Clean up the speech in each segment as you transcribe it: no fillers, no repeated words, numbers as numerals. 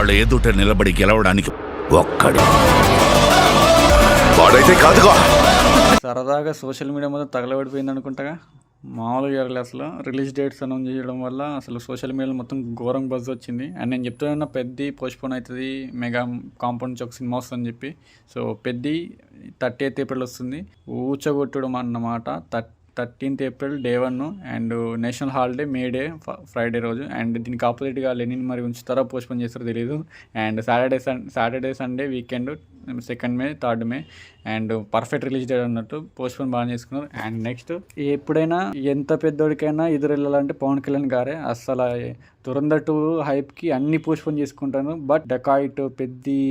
వాళ్ళ ఎదుట నిలబడి గెలవడానికి ఒక్కడే వాడైతే కాదుగా. సరదాగా సోషల్ మీడియా మొత్తం తగలబడిపోయింది అనుకుంటాగా. మామూలుగా జరగలేదు అసలు. రిలీజ్ డేట్స్ అనౌన్స్ చేయడం వల్ల అసలు సోషల్ మీడియాలో మొత్తం ఘోరం బజ్ వచ్చింది. అండ్ నేను చెప్తున్నా పెద్ద పోస్ట్పోన్ అవుతుంది, మెగా కాంపౌండ్ నుంచి ఒక సినిమా వస్తుందని చెప్పి. సో పెద్ద 30th ఏప్రిల్ వస్తుంది. ఊచగొట్టడం అన్నమాట. 13th April day 1 and national holiday May day Friday రోజు. అండ్ దీనికి ఆపోజిట్గా లెనిన్ మరి ఉంచుతారో పోస్ట్పోన్ చేస్తారో తెలియదు. And Saturday Sunday weekend 2nd May 3rd May and perfect release date అన్నట్టు పోస్ట్పోన్ బాగా చేసుకున్నారు. అండ్ నెక్స్ట్ ఎప్పుడైనా ఎంత పెద్దోడికైనా ఎదురు వెళ్ళాలంటే పవన్ కళ్యాణ్ గారే. అసలు దురంధర్ 2 హైప్కి అన్ని పోస్ట్పోన్ చేసుకుంటాను. బట్ డకాయిట్ పెద్ది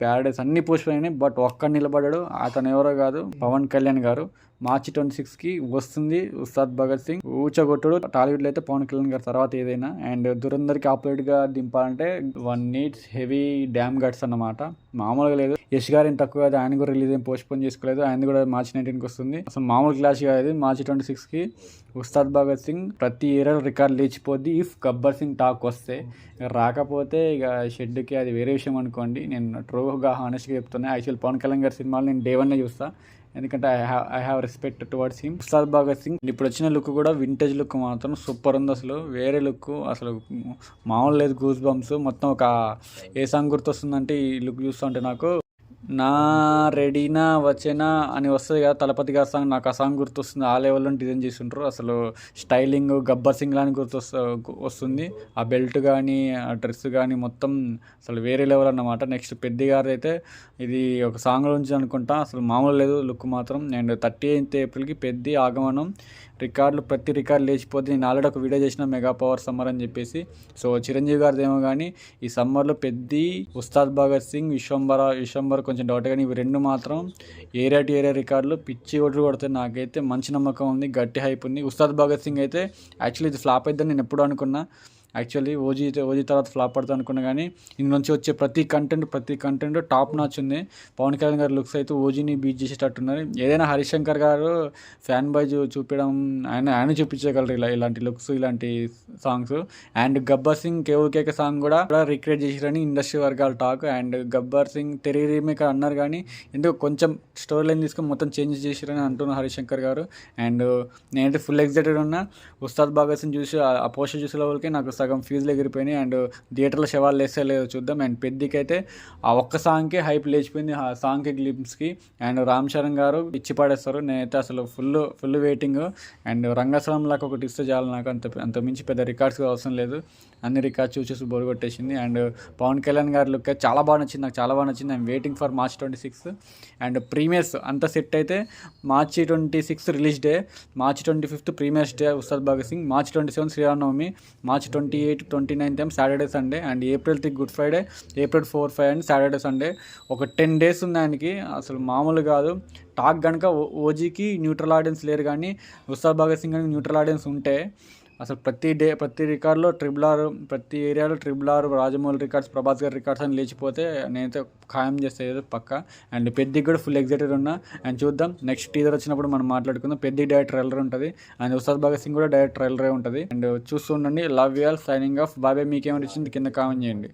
ప్యారడైస్ అన్ని పోస్ట్పోన్ అయినాయి. బట్ ఒక్క నిలబడ్డాడు. అతను ఎవరో కాదు, పవన్ కళ్యాణ్ గారు. మార్చి 26కి వస్తుంది ఉస్తాద్ భగత్ సింగ్. ఊచగొట్టుడు టాలీవుడ్లో అయితే పవన్ కళ్యాణ్ గారు తర్వాత ఏదైనా. అండ్ దురంధర్కి ఆపోజిట్గా దింపాలంటే 1 needs హెవీ డ్యామ్ గట్స్ అన్నమాట. మామూలుగా లేదు. యష్ గారు ఏం తక్కువ కాదు, ఆయన కూడా రిలీజ్ ఏం పోస్ట్పోన్ చేసుకోలేదు. ఆయన కూడా మార్చి 19కి వస్తుంది. అసలు మామూలు క్లాష్ కాదు. మార్చి 26కి ఉస్తాద్ భగత్ సింగ్ ప్రతి ఏరియాలో రికార్డ్ లేచిపోద్ది. ఇఫ్ గబ్బర్ సింగ్ టాక్ వస్తే. రాకపోతే ఇక షెడ్కి అది వేరే విషయం అనుకోండి. నేను ట్రూగా హానెస్ట్గా చెప్తున్నా. యాక్చువల్ పవన్ కళ్యాణ్ గారి సినిమాలు నేను డే 1 చూస్తా, ఎందుకంటే I have respect towards him. Ustaad Bhagat Singh ఇప్పుడు వచ్చిన లుక్ కూడా వింటేజ్ లుక్ మాత్రం సూపర్ ఉంది. అసలు వేరే లుక్, అసలు మామూలు లేదు. గూస్ బంప్స్ మొత్తం. ఒక ఏ సాంగ్ గుర్తొస్తుందంటే ఈ లుక్ చూస్తుంటే నాకు నా రెడీనా వచ్చేనా అని వస్తుంది కదా తలపతి గారి సాంగ్, నాకు ఆ సాంగ్ గుర్తొస్తుంది. ఆ లెవెల్లో డిజైన్ చేస్తుంటారు. అసలు స్టైలింగ్ గబ్బర్ సింగ్ లాని వస్తుంది. ఆ బెల్ట్ కానీ ఆ డ్రెస్ కానీ మొత్తం అసలు వేరే లెవెల్ అన్నమాట. నెక్స్ట్ పెద్ద గారు అయితే ఇది ఒక సాంగ్ నుంచి అనుకుంటా. అసలు మామూలు లేదు లుక్ మాత్రం. అండ్ 30th ఏప్రిల్కి పెద్ద ఆగమనం. ప్రతి రికార్డు లేచిపోతే. నేను ఆల్రెడీ ఒక వీడియో చేసిన మెగా పవర్ సమ్మర్ అని చెప్పేసి. సో చిరంజీవి గారిది ఏమో కానీ ఈ సమ్మర్లో పెద్ద, ఉస్తాద్ భగత్ సింగ్, విశ్వంబర కొంచెం డౌట్, కానీ ఇవి రెండు మాత్రం ఏరియా టు ఏరియా రికార్డులు పిచ్చి ఓట్లు కొడితే. నాకైతే మంచి నమ్మకం ఉంది, గట్టి హైప్ ఉంది. ఉస్తాద్ భగత్ సింగ్ అయితే యాక్చువల్లీ ఇది ఫ్లాప్ అయిద్దని నేను ఎప్పుడూ అనుకున్నా. యాక్చువల్లీ ఓజీ తర్వాత ఫ్లాప్ పడుతుంది అనుకున్నా, కానీ ఇందు నుంచి వచ్చే ప్రతి కంటెంట్ టాప్ నాచ్ ఉంది. పవన్ కళ్యాణ్ గారి లుక్స్ అయితే ఓజీని బీట్ చేసేటట్టున్నారు. ఏదైనా హరిశంకర్ గారు ఫ్యాన్ బాయ్ చూపించడం, ఆయన చూపించగలరు ఇలాంటి లుక్స్, ఇలాంటి songs. And Gabbar Singh KK song కూడా రిక్రియేట్ చేసిరని ఇండస్ట్రీ వర్గాల talk. And Gabbar Singh Theri remake అన్నారు, కానీ ఎందుకు కొంచెం స్టోరీ లైన్ తీసుకొని మొత్తం చేంజ్ చేసిరని అంటున్నారు హరిశంకర్ గారు. అండ్ నేనైతే ఫుల్ ఎక్సైటెడ్ ఉన్నా. ఉస్తాద్ భగత్ సింగ్ చూసి ఆ పోస్టర్ చూసే వాళ్ళకి నాకు సగం ఫీజులు ఎగిరిపోయినాయి. అండ్ థియేటర్లో శవాలు లేస్తే లేదో చూద్దాం. అండ్ పెద్దకైతే ఆ ఒక్క సాంగ్కే హైప్ లేచిపోయింది, ఆ సాంగ్కి గ్లిమ్స్కి. అండ్ రామ్ చరణ్ గారు ఇచ్చి పడేస్తారు. నేనైతే అసలు ఫుల్ వెయిటింగ్. అండ్ రంగస్థలం లాగా ఒకటి ఇస్తే చాలు నాకు. అంత మించి పెద్ద రికార్డ్స్ అవసరం లేదు. అన్ని రికార్డ్స్ చూసేసి బోరు కొట్టేసింది. అండ్ పవన్ కళ్యాణ్ గారి లుక్ అయితే చాలా బాగా నచ్చింది, నాకు చాలా బాగా నచ్చింది. I'm waiting for March 26. And premieres అంతా సెట్ అయితే మార్చి 26 రిలీజ్ డే, మార్చి 25 ప్రీమియర్స్ డే ఉస్తాద్ భగత్ సింగ్, మార్చి 27 శ్రీరామనవమి, మార్చి 28, 29 ఏం Saturday Sunday, and April 3 good Friday, April 4, 5 and Saturday Sunday. ఒక 10 days ఉంది ఆయనకి. అసలు మామూలు కాదు. టాక్ కనుక ఓజీకి న్యూట్రల్ ఆడియన్స్ లేరు, కానీ ఉస్తాద్ భగత్ సింగ్ కనుక న్యూట్రల్ ఆడియన్స్ ఉంటే అసలు ప్రతి రికార్డులో R, ప్రతి ఏరియాలో R, రాజమౌళి రికార్డ్స్, ప్రభాస్ గారి రికార్డ్స్ అని లేచిపోతే నేనైతే ఖాయం చేస్తే పక్క. అండ్ పెద్దకి కూడా ఫుల్ ఎక్సైటెడ్ ఉన్నా. అండ్ చూద్దాం నెక్స్ట్ టీజర్ వచ్చినప్పుడు మనం మాట్లాడుకుందాం. పెద్ద డైరెక్ట్ ట్రైలర్ ఉంటుంది, అండ్ ఉస్తాద్ భగత్ సింగ్ కూడా డైరెక్ట్ ట్రైలరే ఉంటుంది. అండ్ చూస్తూ ఉండండి. Love you all, signing off. బాబాయ్. మీకేమైనా వచ్చింది కింద కామెంట్ చేయండి.